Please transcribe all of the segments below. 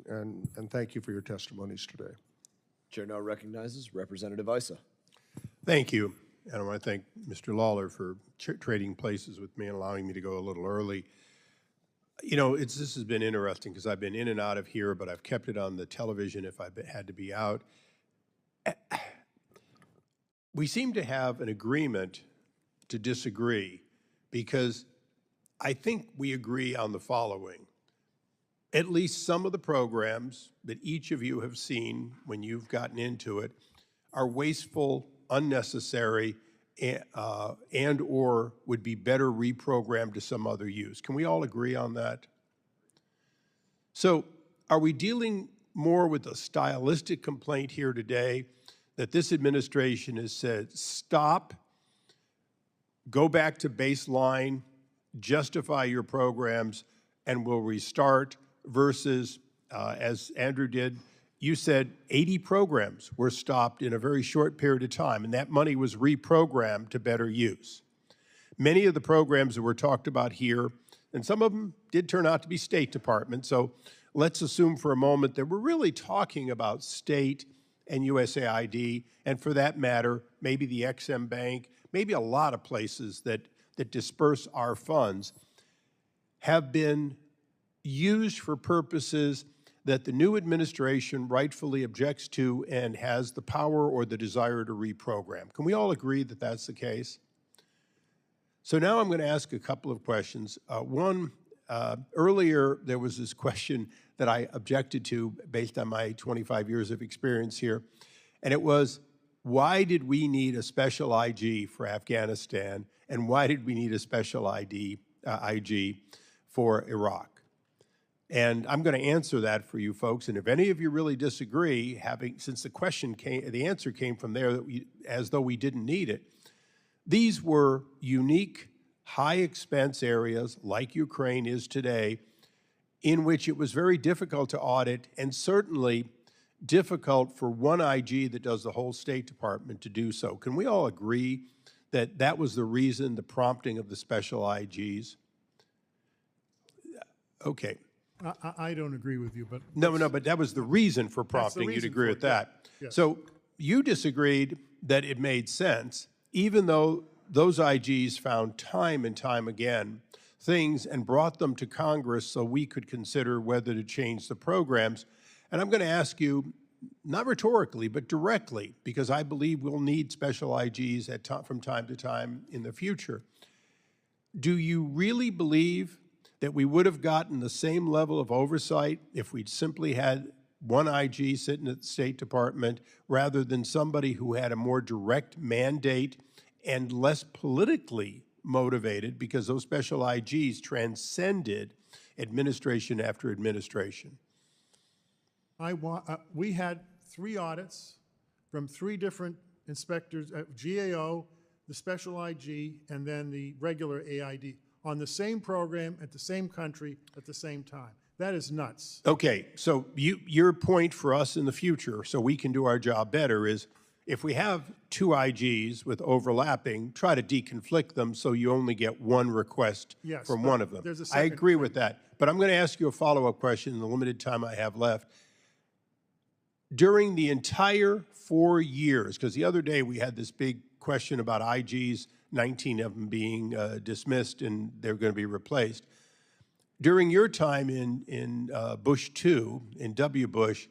and thank you for your testimonies today. Chair now recognizes Representative Issa. Thank you. And I want to thank Mr. Lawler for trading places with me and allowing me to go a little early. You know, this has been interesting because I've been in and out of here, but I've kept it on the television if I've had to be out. We seem to have an agreement to disagree because I think we agree on the following. At least some of the programs that each of you have seen when you've gotten into it are wasteful, unnecessary, and or would be better reprogrammed to some other use. Can we all agree on that? So are we dealing more with a stylistic complaint here today that this administration has said, stop, go back to baseline, justify your programs, and we'll restart, versus, as Andrew did, you said 80 programs were stopped in a very short period of time, and that money was reprogrammed to better use. Many of the programs that were talked about here, and some of them did turn out to be State Department, so let's assume for a moment that we're really talking about state and USAID, and for that matter, maybe the XM Bank, maybe a lot of places that disperse our funds, have been used for purposes that the new administration rightfully objects to and has the power or the desire to reprogram. Can we all agree that that's the case? So now I'm going to ask a couple of questions. One, earlier there was this question that I objected to based on my 25 years of experience here, and it was, why did we need a special IG for Afghanistan, and why did we need a special IG for Iraq? And I'm going to answer that for you folks. And if any of you really disagree, since the answer came from there, as though we didn't need it, these were unique, high expense areas like Ukraine is today, in which it was very difficult to audit, and certainly difficult for one IG that does the whole State Department to do so. Can we all agree that that was the reason, the prompting of the special IGs? Okay. I don't agree with you, but... No, but that was the reason for prompting. You'd agree with that. Yes. So you disagreed that it made sense, even though those IGs found time and time again things and brought them to Congress so we could consider whether to change the programs. And I'm going to ask you, not rhetorically, but directly, because I believe we'll need special IGs from time to time in the future. Do you really believe that we would have gotten the same level of oversight if we'd simply had one IG sitting at the State Department rather than somebody who had a more direct mandate and less politically motivated, because those special IGs transcended administration after administration? We had 3 audits from 3 different inspectors, GAO, the special IG, and then the regular AID, on the same program at the same country at the same time. That is nuts. Okay, so your point for us in the future, so we can do our job better, is if we have 2 IGs with overlapping, try to deconflict them so you only get one request from one of them. I agree with that. But I'm going to ask you a follow-up question in the limited time I have left. During the entire 4 years, because the other day we had this big question about IGs, 19 of them being dismissed and they're going to be replaced. During your time in Bush 2, in W. Bush,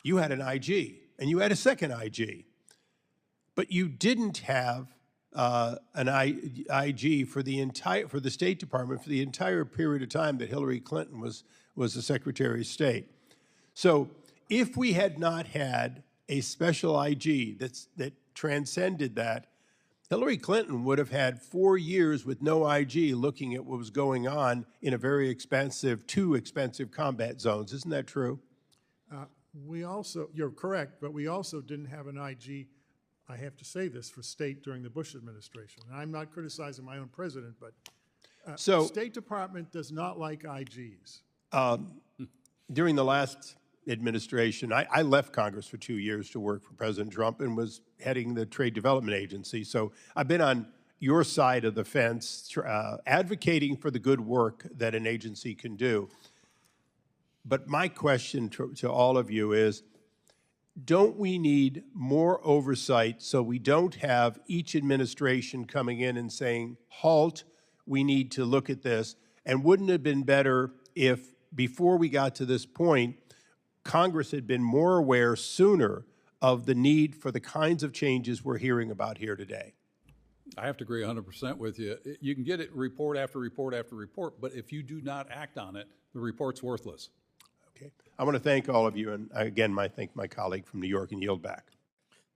you had an IG and you had a second IG. But you didn't have an IG for the State Department for the entire period of time that Hillary Clinton was the Secretary of State. So if we had not had a special IG that transcended that, Hillary Clinton would have had 4 years with no IG looking at what was going on in a very expensive, 2 expensive combat zones. Isn't that true? You're correct, but we also didn't have an IG, I have to say this, for state during the Bush administration. And I'm not criticizing my own president, but the State Department does not like IGs. During the last administration, I left Congress for 2 years to work for President Trump and was heading the Trade Development Agency. So I've been on your side of the fence advocating for the good work that an agency can do. But my question to all of you is, don't we need more oversight so we don't have each administration coming in and saying, halt, we need to look at this? And wouldn't it have been better if, before we got to this point, Congress had been more aware sooner of the need for the kinds of changes we're hearing about here today? I have to agree 100% with you. You can get it report after report after report, but if you do not act on it, the report's worthless. Okay. I want to thank all of you, and again, thank my colleague from New York, and yield back.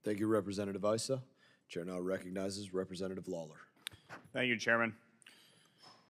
Thank you, Representative Issa. Chair now recognizes Representative Lawler. Thank you, Chairman.